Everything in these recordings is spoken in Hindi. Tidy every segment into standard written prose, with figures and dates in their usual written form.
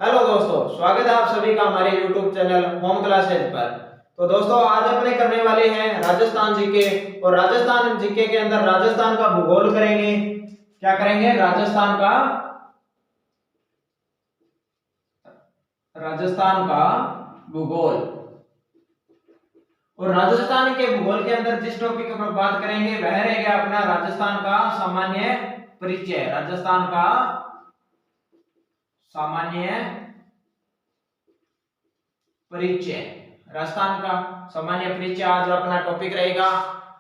हेलो दोस्तों, स्वागत है आप सभी का हमारे YouTube चैनल होम क्लासेज पर। तो दोस्तों, आज अपने करने वाले हैं राजस्थान जीके। और राजस्थान जीके के अंदर राजस्थान का भूगोल करेंगे। क्या करेंगे? राजस्थान का भूगोल। और राजस्थान के भूगोल के अंदर जिस टॉपिक पर बात करेंगे वह रहेगा अपना राजस्थान का सामान्य परिचय। राजस्थान का सामान्य परिचय। राजस्थान का सामान्य परिचय आज अपना टॉपिक रहेगा।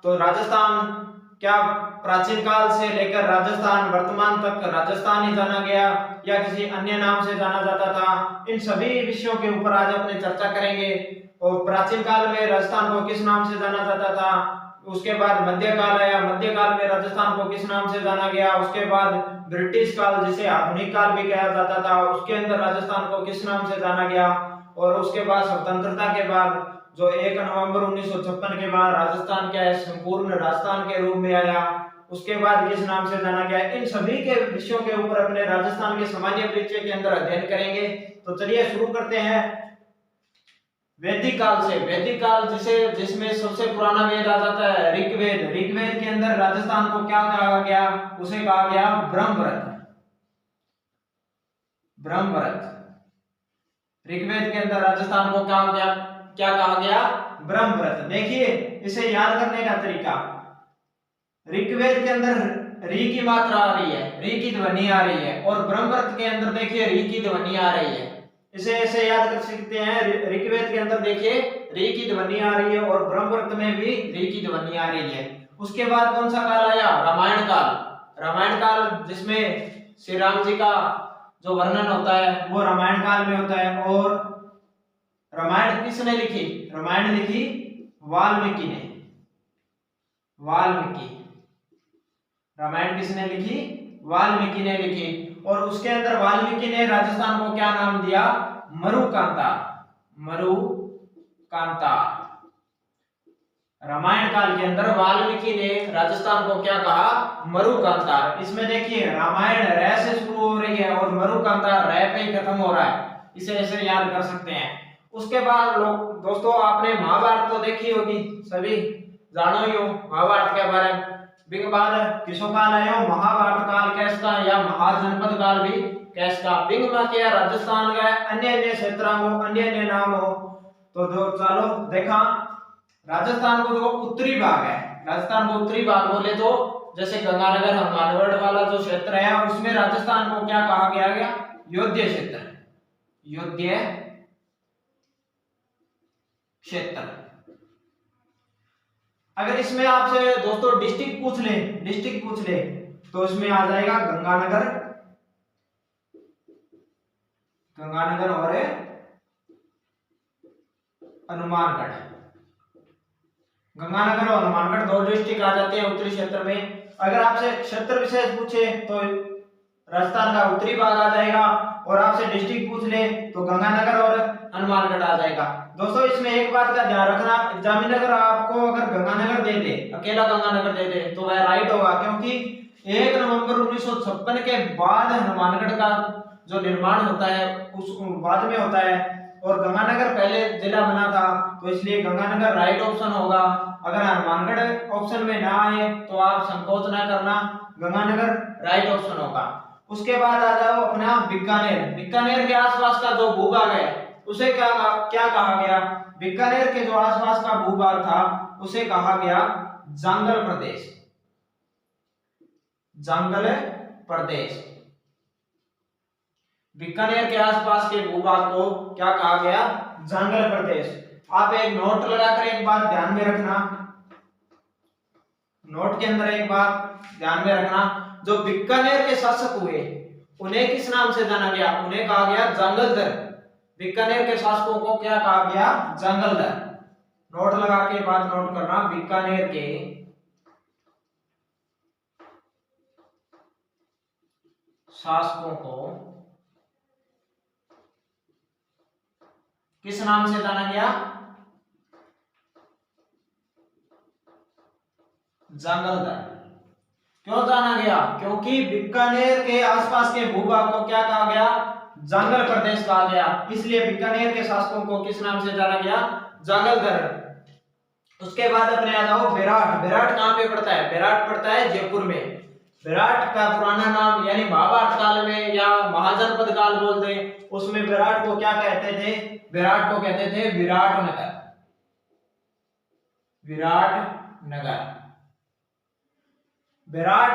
तो राजस्थान क्या प्राचीन काल से लेकर राजस्थान वर्तमान तक राजस्थान ही जाना गया या किसी अन्य नाम से जाना जाता था, इन सभी विषयों के ऊपर आज अपने चर्चा करेंगे। और प्राचीन काल में राजस्थान को किस नाम से जाना जाता था, उसके बाद मध्यकाल आया, मध्यकाल में राजस्थान को किस नाम से जाना गया, उसके बाद ब्रिटिश काल जिसे आधुनिक काल भी कहा जाता था, उसके अंदर राजस्थान को किस नाम से जाना गया। और उसके बाद स्वतंत्रता के बाद जो 1 नवंबर 1956 के बाद राजस्थान क्या है, संपूर्ण राजस्थान के रूप में आया, उसके बाद किस नाम से जाना गया। इन सभी के विषयों के ऊपर अपने राजस्थान के सामान्य परिचय के अंदर अध्ययन करेंगे। तो चलिए शुरू करते हैं वैदिक काल से। वैदिक काल जिसमें सबसे पुराना वेद आ जाता है ऋग्वेद। ऋग्वेद के अंदर राजस्थान को क्या कहा गया? उसे कहा गया ब्रह्मरथ। ब्रह्मरथ। ऋग्वेद के अंदर राजस्थान को क्या कहा गया? ब्रह्मरथ। देखिए इसे याद करने का तरीका, ऋग्वेद के अंदर री की मात्रा आ रही है, री की ध्वनि आ रही है, और ब्रह्मरथ के अंदर देखिए री की ध्वनि आ रही है। इसे ऐसे याद कर सकते हैं, ऋग्वेद के अंदर देखिए री की ध्वनि आ रही है और ब्रह्मरथ में भी री की ध्वनि आ रही है। उसके बाद कौन सा काल आया? रामायण काल। रामायण काल जिसमें श्री राम जी का जो वर्णन होता है वो रामायण काल में होता है। और रामायण किसने लिखी? रामायण लिखी वाल्मीकि ने। वाल्मीकि। रामायण किसने लिखी? वाल्मीकि ने लिखी। और उसके अंदर वाल्मीकि ने राजस्थान को क्या नाम दिया? मरुकांता। मरुकांता। रामायण काल के अंदर वाल्मीकि ने राजस्थान को क्या कहा? मरुकांता। इसमें देखिए रामायण र से शुरू हो रही है और मरुकांता र पे ही खत्म हो रहा है। इसे ऐसे याद कर सकते हैं। उसके बाद लोग दोस्तों, आपने महाभारत तो देखी होगी, सभी जानो ही हो महाभारत के बारे में। बिग बाल किसो काल आयो? महाभारत काल कैसका या महाजनपद काल भी कैसका। बिंग में क्या राजस्थान का अन्य अन्य क्षेत्रों को अन्य अन्य नाम हो। तो जो चलो देखा, राजस्थान को जो उत्तरी भाग है, राजस्थान को उत्तरी भाग बोले तो जैसे गंगानगर हनुमानगढ़ वाला जो क्षेत्र है उसमें राजस्थान को क्या कहा गया? योध्य क्षेत्र। योध्य क्षेत्र। अगर इसमें आपसे दोस्तों डिस्ट्रिक्ट पूछ ले तो इसमें आ जाएगा गंगानगर। गंगानगर और हनुमानगढ़। गंगानगर और हनुमानगढ़ दो डिस्ट्रिक्ट आ जाते हैं उत्तरी क्षेत्र में। अगर आपसे क्षेत्र विशेष पूछे तो राजस्थान का उत्तरी भाग आ जाएगा, और आपसे डिस्ट्रिक्ट पूछ ले तो गंगानगर और हनुमानगढ़ आ जाएगा। दोस्तों इसमें एक बात का ध्यान रखना, एग्जामिनर आपको अगर गंगानगर दे दे, अकेला गंगानगर दे दे तो वह राइट होगा, क्योंकि 1 नवंबर 1956 के बाद हनुमानगढ़ का जो निर्माण होता है उस बाद में होता है, और गंगानगर पहले जिला बना था, तो इसलिए गंगानगर राइट ऑप्शन होगा। अगर हनुमानगढ़ ऑप्शन में ना आए तो आप संकोच ना करना, गंगानगर राइट ऑप्शन होगा। उसके बाद आ जाओ अपना बीकानेर। बीकानेर के आसपास का जो भूभाग है उसे क्या कहा गया? बीकानेर के जो आसपास का भूभाग था उसे कहा गया जांगल प्रदेश। जांगल प्रदेश। बीकानेर के आसपास के भूभाग को क्या कहा गया? जांगल प्रदेश। आप एक नोट लगाकर एक बात ध्यान में रखना, नोट के अंदर एक बात ध्यान में रखना, जो बीकानेर के शासक हुए उन्हें किस नाम से जाना गया? उन्हें कहा गया जांगलधर। बीकानेर के शासकों को क्या कहा गया? जांगलधर। नोट लगा के बात नोट करना, बीकानेर के शासकों को किस नाम से जाना गया? जांगलधर। क्यों जाना गया? क्योंकि बीकानेर के आसपास के भूभाग को क्या कहा गया? जांगल प्रदेश कहा गया। इसलिए बीकानेर के शासकों को किस नाम से जाना गया? जांगलधर। उसके बाद अपने आ जाओ बेराट। बेराट कहाँ पे पड़ता है? बेराट पड़ता है जयपुर में। बेराट का पुराना नाम यानी महाभारत काल में या महाजनपद काल बोलते हैं, उसमें बेराट को क्या कहते थे? बेराट को कहते थे विराट नगर। विराट नगर। बेराट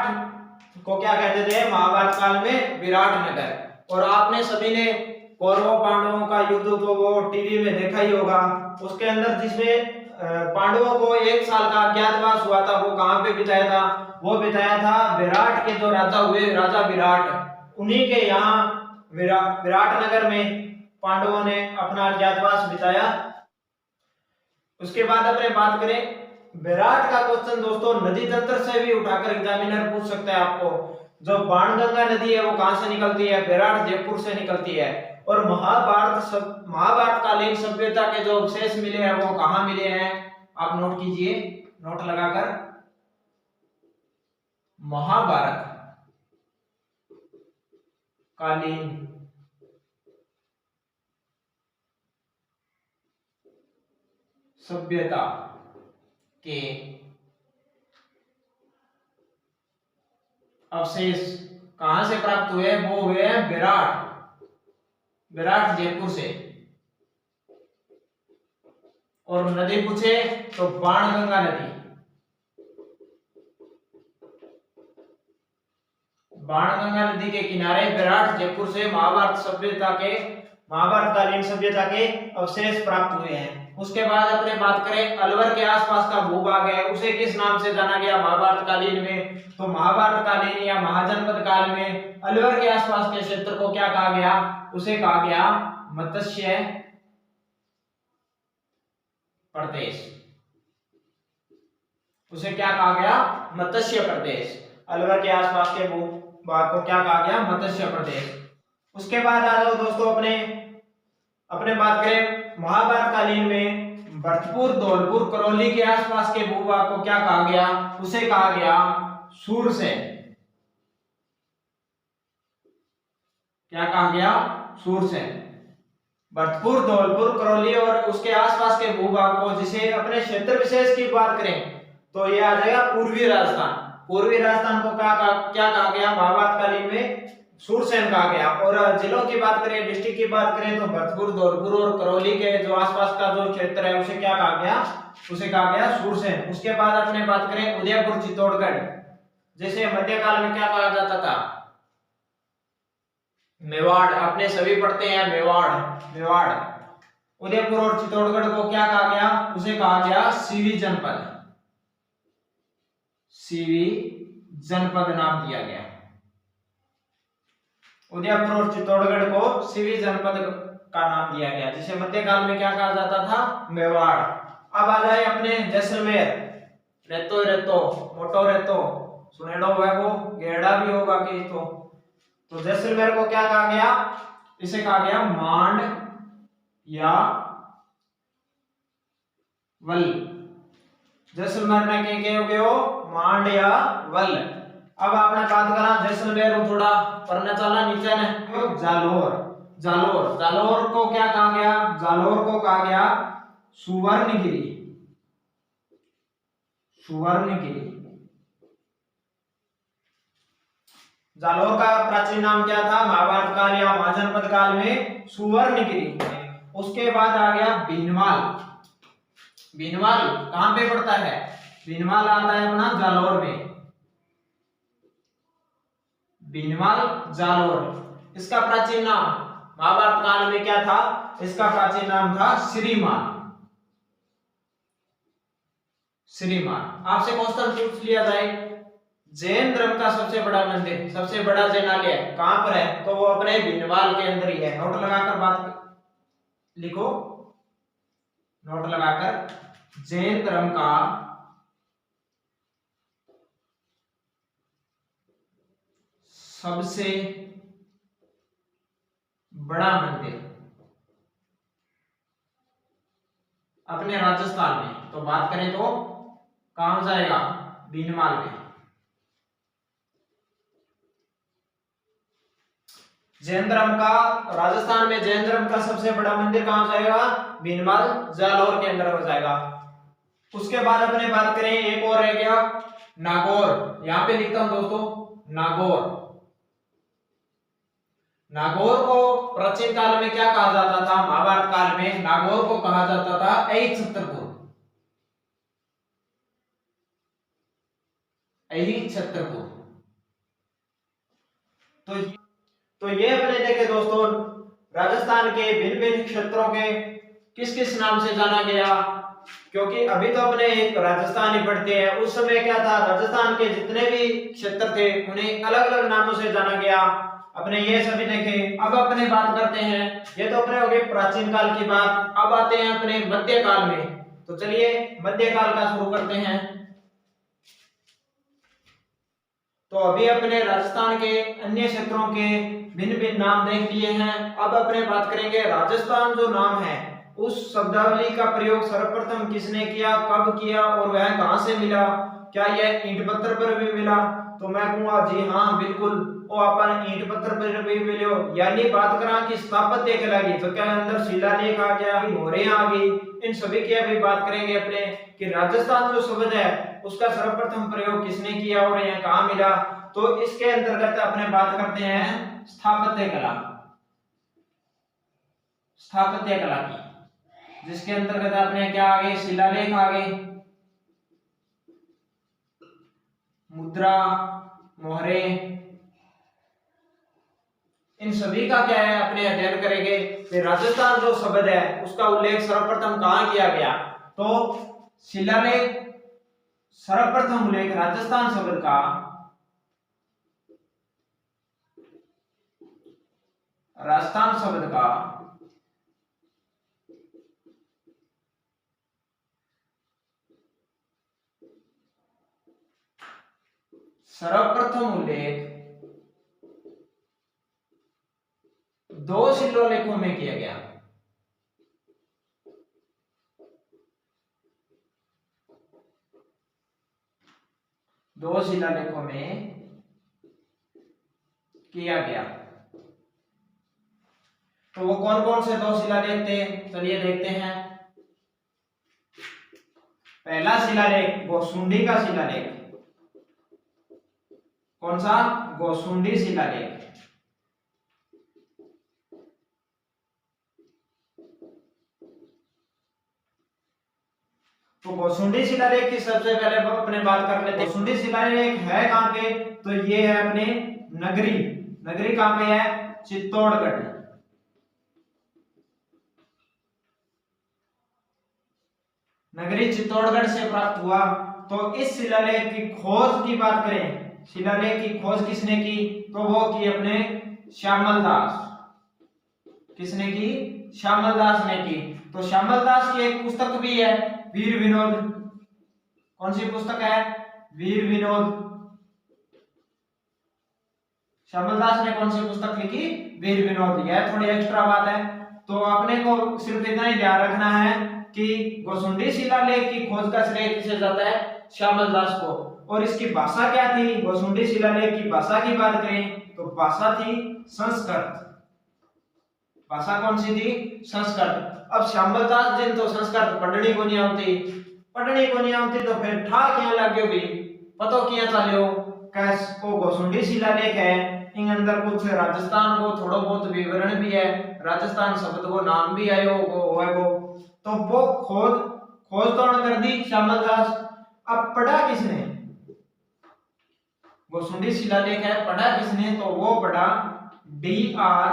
को क्या कहते थे महाभारत काल में? विराट नगर। और आपने सभी ने कौरवों पांडवों का युद्ध तो वो टीवी में देखा ही होगा। उसके अंदर जिसमें पांडवों को 1 साल का अज्ञातवास हुआ था, वो कहां पे बिताया था? वो बिताया था विराट के जो राजा हुए, राजा विराट, उन्हीं के यहाँ विराट नगर में पांडवों ने अपना अज्ञातवास बिताया। उसके बाद अपने बात करें विराट का क्वेश्चन दोस्तों नदी तंत्र से भी उठाकर एग्जामिनर पूछ सकता है आपको। जो बाणगंगा नदी है वो कहां से निकलती है? विराट जयपुर से निकलती है। और महाभारत कालीन सभ्यता के जो अवशेष मिले हैं वो कहां मिले हैं? आप नोट कीजिए, नोट लगाकर। महाभारत कालीन सभ्यता के अवशेष कहां से प्राप्त हुए? वो हुए हैं विराट, विराट जयपुर से। और नदी पूछे तो बाणगंगा नदी। बाणगंगा नदी के किनारे विराट जयपुर से महाभारतकालीन सभ्यता के अवशेष प्राप्त हुए हैं। उसके बाद अपने बात करें अलवर के आसपास का भूभाग है, उसे किस नाम से जाना गया महाभारत कालीन में? तो महाभारत कालीन या महाजनपद काल में अलवर के आसपास के क्षेत्र को क्या कहा गया? उसे कहा गया मत्स्य प्रदेश। उसे क्या कहा गया? मत्स्य प्रदेश। अलवर के आसपास के भूभाग को क्या कहा गया? मत्स्य प्रदेश। उसके बाद आ जाओ दोस्तों अपने बात करें महाभारत कालीन में भरतपुर, धौलपुर, करौली के आसपास के भूभाग को क्या कहा गया? उसे कहा गया सूरसेन। क्या कहा गया? सूरसेन। भरतपुर, धौलपुर, करौली और उसके आसपास के भूभाग को, जिसे अपने क्षेत्र विशेष की बात करें तो यह आ जाएगा पूर्वी राजस्थान। पूर्वी राजस्थान को क्या कहा गया महाभारत कालीन में? सूरसेन कहा गया। और जिलों की बात करें, डिस्ट्रिक्ट की बात करें तो भरतपुर, धौलपुर और करौली के जो आसपास का जो क्षेत्र है उसे क्या कहा गया? उसे कहा गया सूरसेन। उसके बाद अपने बात करें उदयपुर, चित्तौड़गढ़, जिसे मध्यकाल में क्या कहा जाता था? मेवाड़। आपने सभी पढ़ते हैं मेवाड़, मेवाड़। उदयपुर और चित्तौड़गढ़ को क्या कहा गया? उसे कहा गया सीवी जनपद। सीवी जनपद नाम दिया गया। उदयपुर और चित्तौड़गढ़ को सीवी जनपद का नाम दिया गया, जिसे मध्यकाल में क्या कहा जाता था? मेवाड़। अब आ जाए अपने जैसलमेर। रेतो रेतो, मोटो रेतो, सुनेडो है वो, गेड़ा भी होगा कि तो जैसलमेर को क्या कहा गया? इसे कहा गया मांड या वल। जैसलमेर में क्या हो गयो? मांड या वल। अब आपने बात करा जैसलमेर थोड़ा पढ़ना चला नीचे ने जालोर। जालोर, जालोर को क्या कहा गया? जालोर को कहा गया सुवर्णगिरी। सुवर्णगिरी। जालोर का प्राचीन नाम क्या था? महाभारत काल या महाजनपद काल में सुवर्णगिरी। उसके बाद आ गया भीनमाल। भीनमाल कहां पे पड़ता है? भीनमाल आता है अपना जालोर में। भीनमाल, जालोर। इसका प्राचीन नाम महाभारत काल में क्या था? इसका प्राचीन नाम था श्रीमान। श्रीमान। आपसे क्वेश्चन पूछ लिया जाए जैन धर्म का सबसे बड़ा मंदिर, सबसे बड़ा जैनालय कहां पर है? तो वो अपने भीनमाल के अंदर ही है। नोट लगाकर बात लिखो, नोट लगाकर। जैन धर्म का सबसे बड़ा मंदिर अपने राजस्थान में, तो बात करें तो कहां जाएगा? भीनमाल में। जैन का राजस्थान में जैन धर्म का सबसे बड़ा मंदिर कहाँ हो जाएगा? भीनमाल जालौर के अंदर हो जाएगा। उसके बाद अपने बात करें एक और रह गया नागौर। यहाँ पे लिखता हूं दोस्तों नागौर। नागौर को प्राचीन काल में क्या कहा जाता था? महाभारत काल में नागौर को कहा जाता था अहिच्छत्रपुर। अहिच्छत्रपुर। तो ये अपने देखे दोस्तों राजस्थान के भिन्न भिन्न क्षेत्रों के किस किस नाम से जाना गया। क्योंकि अभी तो अपने एक राजस्थान ही पढ़ते हैं, उस समय क्या था राजस्थान के जितने भी क्षेत्र थे उन्हें अलग अलग नामों से जाना गया। अपने ये सभी देखे। अब अपने बात करते हैं, ये तो अपने हो गए प्राचीन काल की बात। अब आते हैं अपने मध्यकाल में। तो चलिए मध्यकाल का शुरू करते हैं। तो अभी अपने राजस्थान के अन्य क्षेत्रों के भिन्न भिन्न नाम देख लिए हैं। अब अपने बात करेंगे राजस्थान जो नाम है उस शब्दावली का प्रयोग सर्वप्रथम किसने किया, कब किया और वह कहां से मिला? क्या यह ईंट पत्थर पर भी मिला? तो मैं कहूंगा जी हाँ बिल्कुल, वो अपन ईंट पत्थर पर भी मिलो। यानी बात करा कि स्थापत्य कला की, तो क्या अंदर शिलालेख आ गया, मोहरें आ गई, इन सभी की अभी बात करेंगे अपने कि राजस्थान जो शब्द है उसका सर्वप्रथम प्रयोग किसने किया और यह कहां मिला। तो इसके अंतर्गत अपने बात करते हैं स्थापत्य कला। स्थापत्य कला की, जिसके अंतर्गत अपने क्या आ गए? शिलालेख आ गए, मुद्रा, मोहरें, इन सभी का क्या है अपने अध्ययन करेंगे। फिर राजस्थान जो शब्द है उसका उल्लेख सर्वप्रथम कहां किया गया? तो शिलालेख सर्वप्रथम उल्लेख राजस्थान शब्द का राजस्थान शब्द का सर्वप्रथम उल्लेख दो शिलालेखों में किया गया। दो शिलालेखों में किया गया। तो वो कौन कौन से दो शिलालेख थे? चलिए देखते हैं। पहला शिलालेख गोसुंडी का शिलालेख। कौन सा? गोसुंडी शिलालेख। तो गोसुंडी शिलालेख की सबसे पहले अपने बात कर लेते हैं। गोसुंडी शिलालेख है कहां पे? तो ये है अपने नगरी। नगरी कहां पे है? चित्तौड़गढ़। नगरी चित्तौड़गढ़ से प्राप्त हुआ। तो इस शिलालेख की खोज की बात करें, शिलालेख की खोज किसने की? तो वो की अपने श्यामल दास। किसने की? श्यामल दास ने की। तो श्यामल दास की एक पुस्तक भी है वीर विनोद। कौन सी पुस्तक है? वीर विनोद। श्यामल दास ने कौन सी पुस्तक लिखी? वीर विनोद। यह थोड़ी एक्स्ट्रा बात है। तो अपने को सिर्फ इतना ही ध्यान रखना है कि गोसुंडी शिलालेख की खोज का श्रेय किसे जाता है? श्यामल दास को। और इसकी भाषा क्या थी? गोसुंडी शिलालेख की भाषा की बात करें तो भाषा थी संस्कृत। भाषा कौन सी थी? संस्कृत। अब श्यामल दास जिन तो संस्कृत पढ़नी को नहीं आती तो फिर ठा क्या लाग्यो भी पतो किया चालियो कैस को गोसुंडी शिलालेख है। इन अंदर कुछ राजस्थान को थोड़ा बहुत विवरण भी है, राजस्थान शब्द को नाम भी आयो वो तो वो खोज तोड़ कर दी श्यामल दास। अब पढ़ा किसने? गोसुंडी शिलालेख है, पढ़ा किसने? तो वो पढ़ा D.R.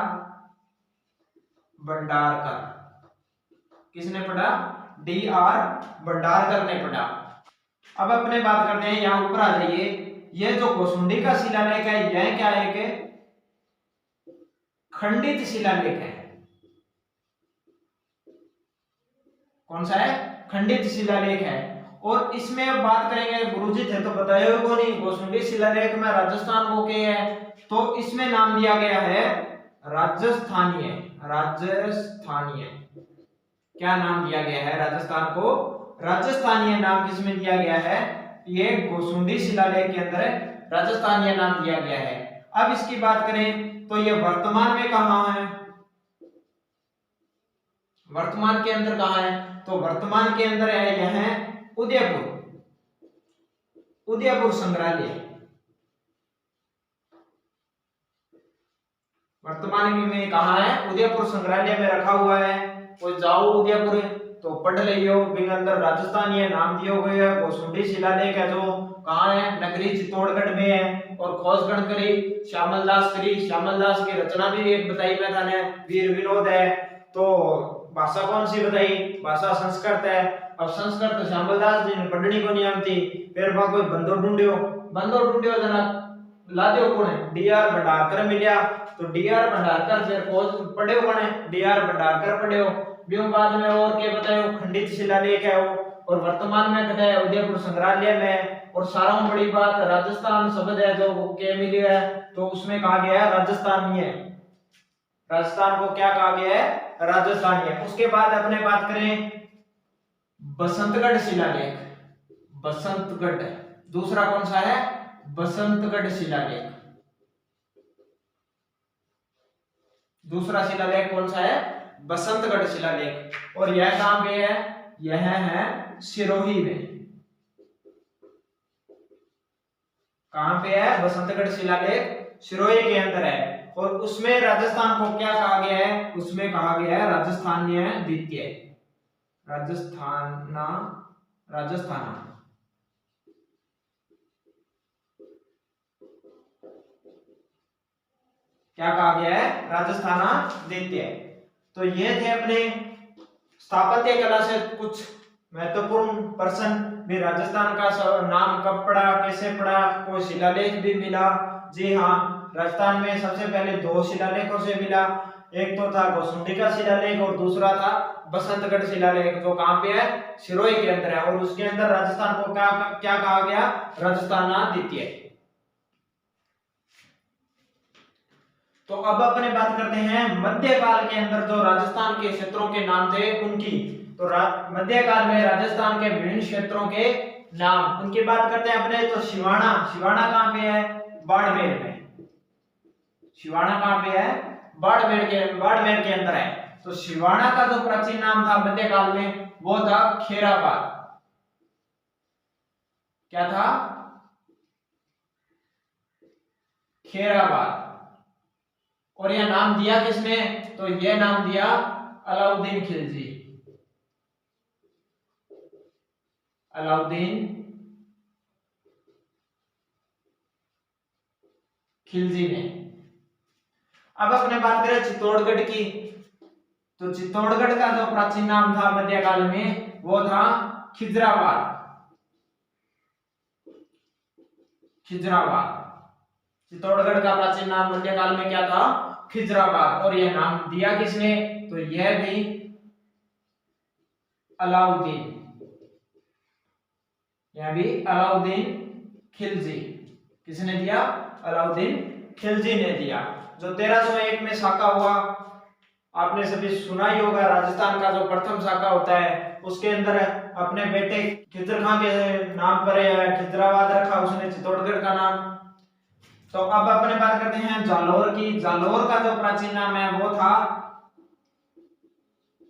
भंडारकर। किसने पढ़ा? D.R. भंडारकर ने पढ़ा। अब अपने बात करते हैं, यहां ऊपर आ जाइए। ये जो गोसुंडी का शिलालेख है यह क्या है कि खंडित शिलालेख है। कौन सा है? खंडित शिलालेख है। और इसमें अब बात करेंगे, गुरुजी थे तो बताए को नहीं, गोसुंडी शिलालेख में राजस्थान को के है तो इसमें नाम दिया गया है राजस्थानीय। राजस्थानीय क्या नाम दिया गया है? राजस्थान को राजस्थानीय नाम किसमें दिया गया है? ये गोसुंडी शिलालेख के अंदर राजस्थानीय नाम दिया गया है। अब इसकी बात करें तो ये वर्तमान में कहाँ है, वर्तमान के अंदर कहाँ है, तो वर्तमान के अंदर है यह उदयपुर, उदयपुर संग्रहालय वर्तमान में कहाँ है, उदयपुर संग्रहालय में रखा हुआ है। और जाओ उदयपुर तो पढ़ लियो, बिन अंदर राजस्थानी है नाम दियो गए है। गोसुंडी शिलालेख है जो कहाँ है, नगरी चित्तौड़गढ़ में है। और खोजगण करी श्यामल दास करी, श्यामल दास की रचना भी एक बताई मैं थाने, वीर विनोद है। तो भाषा कौन सी बताई, भाषा संस्कृत है। अब संस्कृत श्यामल दास जी ने पढ़नी को नहीं आती, फिर वहां कोई बंदो ढूंढियो जना ला दियो कौन है, डीआर भंडारकर मिलिया। तो डीआर भंडारकर फिर खोज पढ़ियो कौन है, डीआर भंडारकर पढ़ियो। ब्यों बाद में और क्या बतायो, खंडित शिलालेख है वो। और वर्तमान में कहते हैं उदयपुर संग्रहालय में। और सारा बड़ी बात राजस्थान शब्द है जो के मिली है, तो उसमें कहा गया है राजस्थानी है, राजस्थान को क्या कहा गया है, राजस्थानी है। उसके बाद अपने बात करें बसंतगढ़ शिलालेख, बसंतगढ़ दूसरा कौन सा है, बसंतगढ़ शिलालेख। दूसरा शिलालेख कौन सा है, बसंतगढ़ शिलालेख। और यह कहां पे है, यह है सिरोही में। कहां पे है, बसंतगढ़ शिलालेख सिरोही के अंदर है। और उसमें राजस्थान को क्या कहा गया है, उसमें कहा गया है राजस्थानीय द्वितीय, राजस्थाना, राजस्थाना। क्या कहा गया है, राजस्थाना द्वितीय। तो ये थे अपने स्थापत्य कला से कुछ महत्वपूर्ण पर्सन भी। राजस्थान का नाम कब पड़ा, कैसे पड़ा, कोई शिलालेख भी मिला। जी हाँ, राजस्थान में सबसे पहले 2 शिलालेखों से मिला। एक तो था गोसुंडी का शिलालेख और दूसरा था बसंतगढ़ शिलालेख, जो कहां पे है, सिरोही के अंदर है। और उसके अंदर राजस्थान को क्या क्या कहा गया, राजस्थाना द्वितीय। तो अब अपने बात करते हैं मध्यकाल के अंदर जो राजस्थान के क्षेत्रों के नाम थे उनकी। तो मध्यकाल में राजस्थान के विभिन्न क्षेत्रों के नाम, उनकी बात करते हैं अपने। तो शिवाना, शिवाना कहां पे है, बाड़मेर में। शिवाना कहां पे है, बाड़मेर के अंदर है। तो शिवाना का जो प्राचीन नाम था मध्यकाल में वो था खेराबाद। क्या था, खेराबाद। और यह नाम दिया किसने, तो यह नाम दिया अलाउद्दीन खिलजी, अलाउद्दीन खिलजी ने। अब अपने बात करें चित्तौड़गढ़ की। तो चित्तौड़गढ़ का जो प्राचीन नाम था मध्यकाल में वो था खिजराबाद, खिजराबाद। चित्तौड़गढ़ का प्राचीन नाम मध्यकाल में क्या था, खिजराबाद। और यह नाम दिया किसने, तो यह भी अलाउद्दीन, यह भी अलाउद्दीन खिलजी। किसने दिया, अलाउद्दीन खिलजी ने दिया। जो 1301 में साका हुआ, आपने सभी सुना ही होगा। राजस्थान का जो प्रथम साका होता है उसके अंदर अपने बेटे खिजर खां के नाम पर खिजराबाद रखा उसने, चित्तौड़गढ़ का नाम। तो अब अपने बात करते हैं जालोर की। जालोर का जो प्राचीन नाम है वो था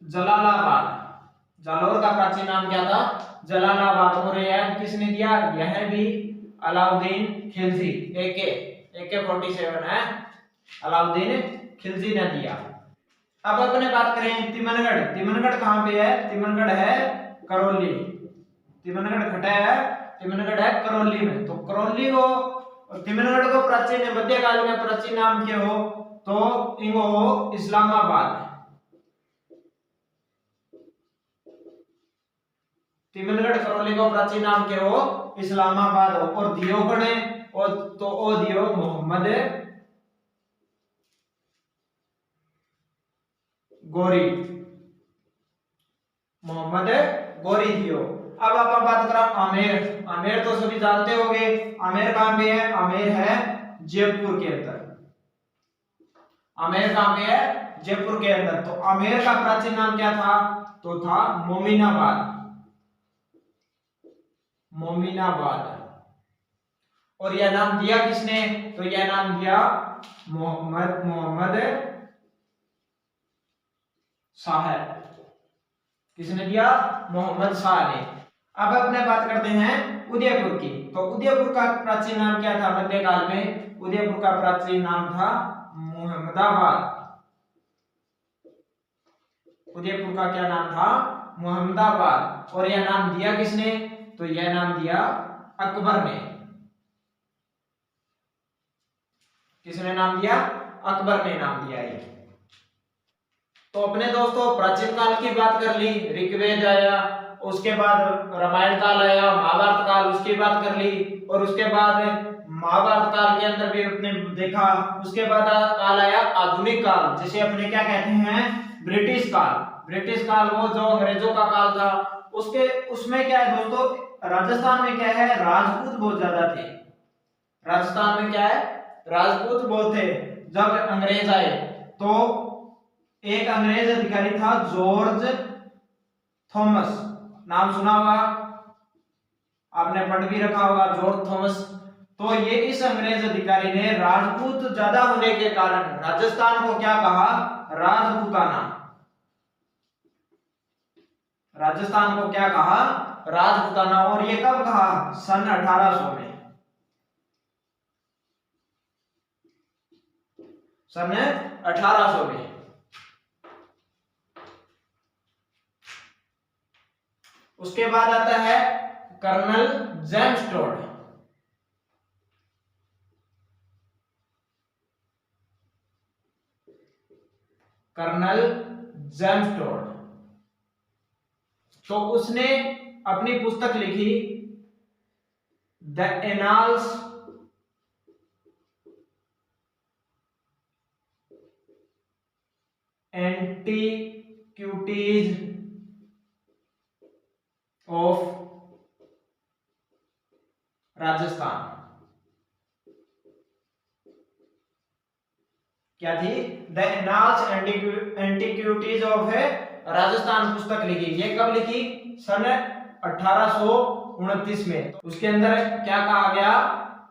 जलालाबाद। जालोर का प्राचीन नाम क्या था, जलालाबाद। और यह किसने दिया, यह भी अलाउद्दीन खिलजी, AK-47 है, अलाउद्दीन खिलजी ने दिया। अब अपने बात करें तिमनगढ़। तिमनगढ़ कहां पे है, तिमनगढ़ है करौली। तिमनगढ़ खटा है, तिमनगढ़ है करौली में। तो करौली को, तिमनगढ़ को प्राचीन मध्यकाल में प्राचीन नाम के हो तो इंगो हो इस्लामाबाद। तिमनगढ़ करौली को प्राचीन नाम के हो इस्लामाबाद हो। और दियो कणे और तो ओ दियो मोहम्मद गोरी, मोहम्मद गोरी दियो। अब आप बात करा आमेर। आमेर तो सभी जानते होंगे, आमेर कहां पे है, आमेर है जयपुर के अंदर। आमेर कहां पे है, जयपुर के अंदर। तो आमेर का प्राचीन नाम क्या था, तो था मोमिनाबाद, मोमिनाबाद। और यह नाम दिया किसने, तो यह नाम दिया मोहम्मद शाह। किसने दिया? मोहम्मद शाह ने। अब अपने बात करते हैं उदयपुर की। तो उदयपुर का प्राचीन नाम क्या था? मध्यकाल में उदयपुर का प्राचीन नाम था मुहम्मदाबाद। उदयपुर का क्या नाम था? मुहम्मदाबाद। और यह नाम दिया किसने? तो यह नाम दिया अकबर ने। किसने नाम दिया? अकबर ने नाम दिया ये। तो अपने दोस्तों प्राचीन काल की बात कर ली, ऋग्वेद आया, उसके बाद रामायण काल आया, महाभारत काल उसकी बात कर ली, और उसके बाद महाभारत काल के अंदर भी अपने देखा। उसके बाद काल आया आधुनिक काल, जिसे अपने क्या कहते हैं? ब्रिटिश काल। ब्रिटिश काल वो जो अंग्रेजों का काल था। उसमें क्या है दोस्तों? राजस्थान में क्या है? राजपूत बहुत ज्यादा थे। राजस्थान में क्या है? राजपूत बहुत थे। जब अंग्रेज आए तो एक अंग्रेज अधिकारी था जॉर्ज थॉमस, नाम सुना होगा, आपने पढ़ भी रखा होगा, जॉर्ज थॉमस। तो ये इस अंग्रेज अधिकारी ने राजपूत ज्यादा होने के कारण राजस्थान को क्या कहा? राजपूताना। राजस्थान को क्या कहा? राजपूताना। और ये कब कहा? सन 1800 में। सन 1800 में। उसके बाद आता है colonel James Tod. Colonel James Tod. तो उसने अपनी पुस्तक लिखी the annals antiquities of Rajasthan. क्या थी? The annals antiquities of Rajasthan पुस्तक लिखी। ये कब लिखी? सन 1829 में। उसके अंदर क्या कहा गया?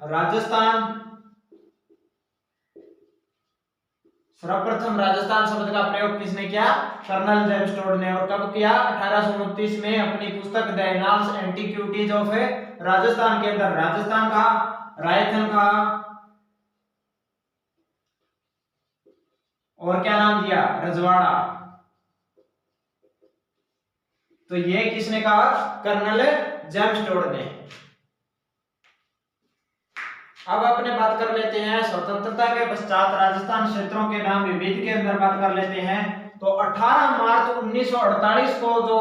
राजस्थान, सर्वप्रथम राजस्थान शब्द का प्रयोग किसने किया? कर्नल जेम्स टोड ने। और कब किया? 1829 में अपनी पुस्तक the annals antiquities of Rajasthan के अंदर। राजस्थान का, रायथन का, और क्या नाम दिया? रजवाड़ा। तो ये किसने कहा? कर्नल जेम्स टोड ने। अब अपने बात कर लेते हैं स्वतंत्रता के पश्चात राजस्थान क्षेत्रों के नाम विविध के अंदर बात कर लेते हैं। तो 18 मार्च 1948 को जो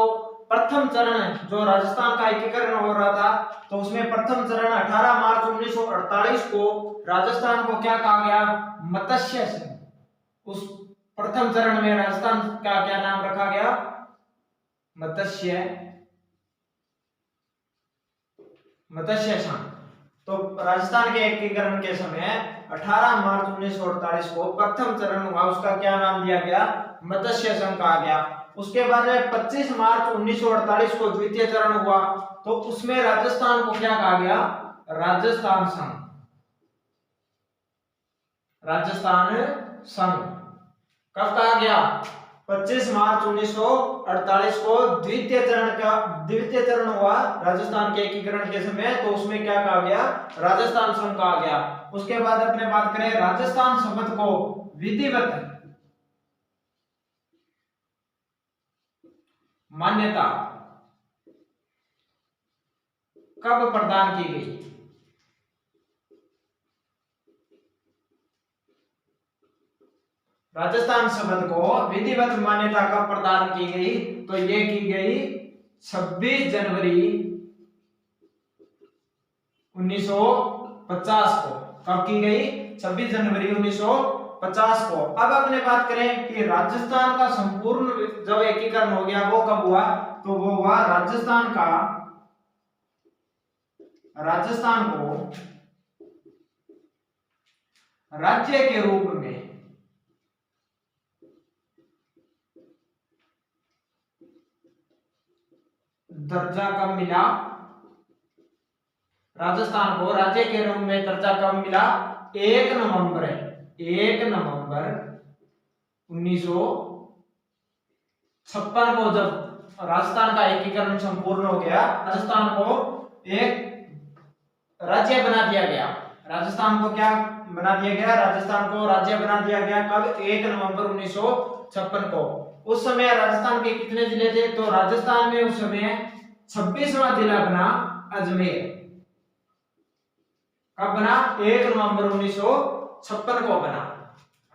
प्रथम चरण जो राजस्थान का एकीकरण हो रहा था, तो उसमें प्रथम चरण 18 मार्च 1948 को राजस्थान को क्या कहा गया? मत्स्य संघ। उस प्रथम चरण में राजस्थान का क्या नाम रखा गया? मत्स्य संघ। तो राजस्थान के एकीकरण के समय 18 मार्च 1948 को प्रथम चरण हुआ, उसका क्या नाम दिया गया? मत्स्य संघ कहा गया। उसके बाद में 25 मार्च 1948 को द्वितीय चरण हुआ, तो उसमें राजस्थान को क्या कहा गया? राजस्थान संघ। राजस्थान संघ कब कहा गया? 25 मार्च 1948 को द्वितीय चरण हुआ राजस्थान के एकीकरण के समय, तो उसमें क्या कहा गया? राजस्थान संघ कहा गया। उसके बाद अपने बात करें राजस्थान शब्द को विधिवत मान्यता कब प्रदान की गई? राजस्थान शब्द को विधिवत मान्यता कब प्रदान की गई? तो ये की गई 26 जनवरी 1950 को। कब की गई? 26 जनवरी 1950 को। अब अपने बात करें कि राजस्थान का संपूर्ण जब एकीकरण हो गया वो कब हुआ? तो वो हुआ राजस्थान को राज्य के रूप में दर्जा कब मिला? राजस्थान को राज्य के रूप में दर्जा कब मिला? 1 नवंबर 1 नवंबर 1956 को जब राजस्थान का एकीकरण संपूर्ण हो गया, राजस्थान को एक राज्य बना दिया गया। राजस्थान को क्या बना दिया गया? राजस्थान को राज्य बना दिया गया। कब? 1 नवंबर 1956 को। उस समय राजस्थान के कितने जिले थे? तो राजस्थान में उस समय 26वां जिला बना अजमेर। कब बना? 1 नवंबर 1956 को बना।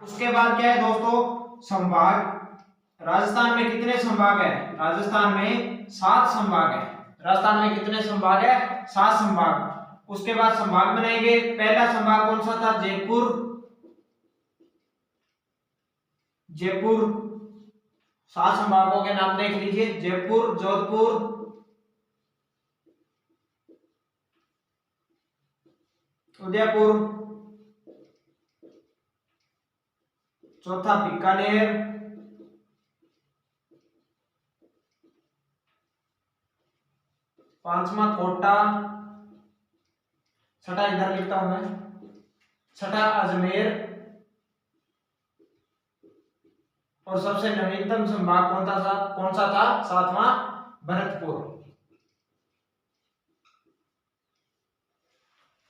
उसके बाद क्या है दोस्तों? संभाग। राजस्थान में कितने संभाग है? राजस्थान में 7 संभाग है। राजस्थान में कितने संभाग है? 7 संभाग। उसके बाद संभाग बनाएंगे। पहला संभाग कौन सा था? जयपुर। जयपुर 7 संभागों के नाम देख लीजिए। जयपुर, जोधपुर, उदयपुर, चौथा बीकानेर, पांचवा कोटा, छठा इधर लिखता हूं मैं, छठा अजमेर, और सबसे नवीनतम संभाग कौन सा था? 7वां भरतपुर।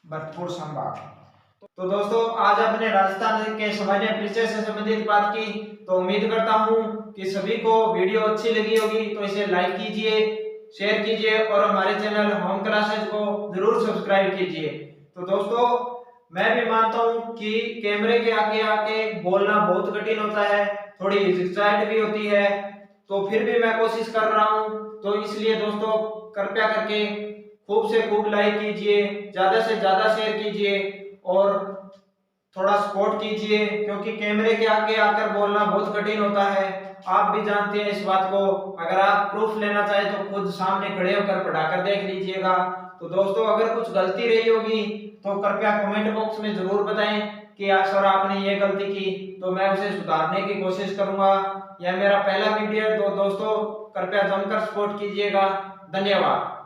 भरतपुर संभाग। तो दोस्तों आज आपने राजस्थान के सामान्य परिचय से संबंधित बात की। तो उम्मीद करता हूं कि सभी को वीडियो अच्छी लगी होगी। तो इसे लाइक कीजिए, शेयर कीजिए और हमारे चैनल होम क्लासेज को जरूर सब्सक्राइब कीजिए। तो दोस्तों मैं भी मानता हूं कि कैमरे के आगे आके बोलना बहुत कठिन होता है, थोड़ी हिचकिचाहट भी होती है, तो फिर भी मैं कोशिश कर रहा हूं। तो इसलिए दोस्तों कृपया करके खूब से खूब लाइक कीजिए, ज्यादा से ज्यादा शेयर कीजिए और थोड़ा सपोर्ट कीजिए, क्योंकि कैमरे के आगे आकर बोलना बहुत कठिन होता है। आप भी जानते हैं इस बात को। अगर आप प्रूफ लेना चाहे तो खुद सामने खड़े होकर पढ़ाकर देख लीजिएगा। तो दोस्तों अगर कुछ गलती रही होगी तो कृपया कमेंट बॉक्स में जरूर बताएं कि सर आपने ये गलती की, तो मैं उसे सुधारने की कोशिश करूंगा। यह मेरा पहला वीडियो है, तो दोस्तों कृपया जमकर सपोर्ट कीजिएगा। धन्यवाद।